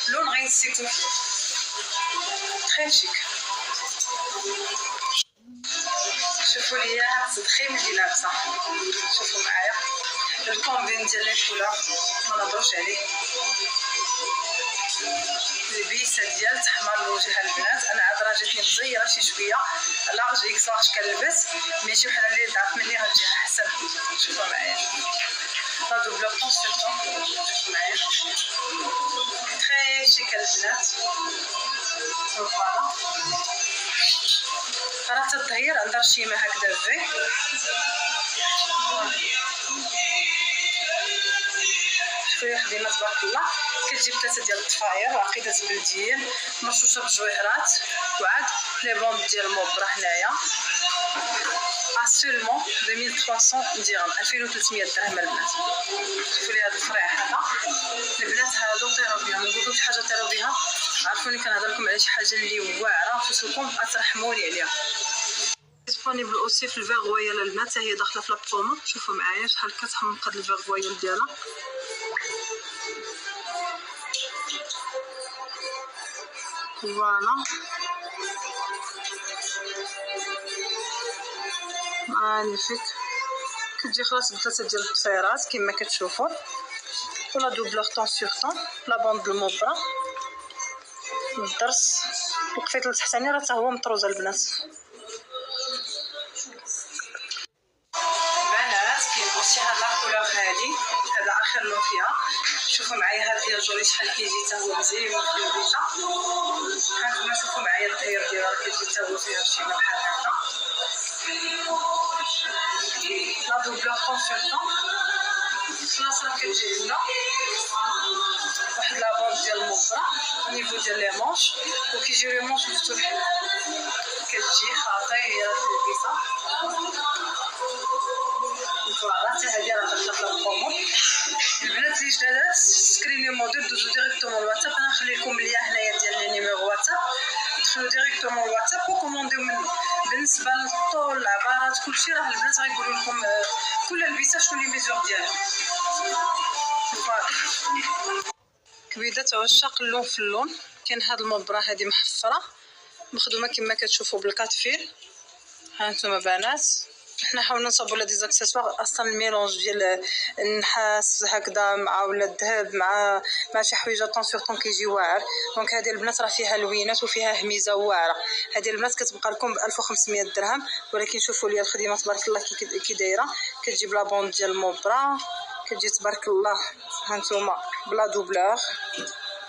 اللون غينسيكو تري شيك. شوفوا لي هاد التضخيم اللي لابسه، شوفوا معايا الكومبين ديال لي كولور ما نهضروش عليه. البيسه ديال تحمر الوجه البنات. انا عاد راه جاتني مزيره شي شويه لارج اكس لارج كنلبس، مي شي وحده اللي ضعف مني غتجيها احسن. شوفوا معايا لا دوبلور كونسيلتون، شوفوا معايا تري شيك البنات. فوالا راه حتى الظهير عندها رشيمه هكذا في شويه خديمه تبارك الله. كتجيب 3 ديال الطفاير عقيدات بلديين مرشوشه بجويهرات، وعاد لي بوند ديال موبرا هنايا سولمون 2300 درهم، 2300 درهم البنات. شوفوا لي هذا الفرع هذا البنات هادو طيروا بها، ما نقولكمش حاجه طيروا بها. عرفوني كنهضر لكم على شي حاجه اللي واعره خصكم ترحموني عليها. ديسپونيبل اوسي في الفيغ رويال البنات، هي داخله في لابرومو. شوفوا معايا شحال كتحمق هاد الفيغ رويال ديالها. فوالا مانيفيك. كتجي خلاص ب3 ديال الطفيرات كما كتشوفوا، ولا دوبلور طون سور طون، لا بوند الموبرا الدرس القفيط التحتاني راه حتى هو مطروز البنات. بنات كيبغوشي هاد لا كولور هادي، هذا اخر لون فيها. شوفوا معايا هاد ديال جولي شحال كيجي حتى هو مزيان في البيتا. هانتوما شوفوا معايا الداير ديالها كيجي حتى هو فيها شي بحال هكا. لا دوبلور كونسيلتون خلاص راه كتجي لنا واحد لا بوند ديال الموبرا او نيفو ديال لي مونش، وكيجي لي مونش مفتوح، كتجي خطيره في البيتا. فوالا حتى هادي راه داخله في البرومو. البنات اللي جدادات سكريني موديل دوزو ديريكتومون الواتساب. انا نخلي لكم ليا هنايا ديال لي نيميرو واتساب، دخلوا ديريكتومون الواتساب وكومونديو منه. بالنسبه للطول العبارات كلشي راه البنات غيقولوا لكم كل لبسه شنو لي ميزور ديالها. كبيدات عشاق اللون في اللون. كاين هاد المبره هادي محفره مخدومه كما كتشوفوا بالكاتفيل. ها انتم بنات حنا حاولنا نصاوبوا لها دي زاكسيسوار اصلا الميلونج ديال النحاس هكذا مع ولا الذهب مع شي حويجه طون سور طون كيجي واعر. دونك هذه البنات راه فيها لوينات وفيها هميزه واعره. هذه البنات كتبقى لكم ب 1500 درهم، ولكن شوفوا لي الخدمه تبارك الله كي دايره. كتجيب لا بوند ديال الموبرا، كتجي تبارك الله ها نتوما بلا دوبلور.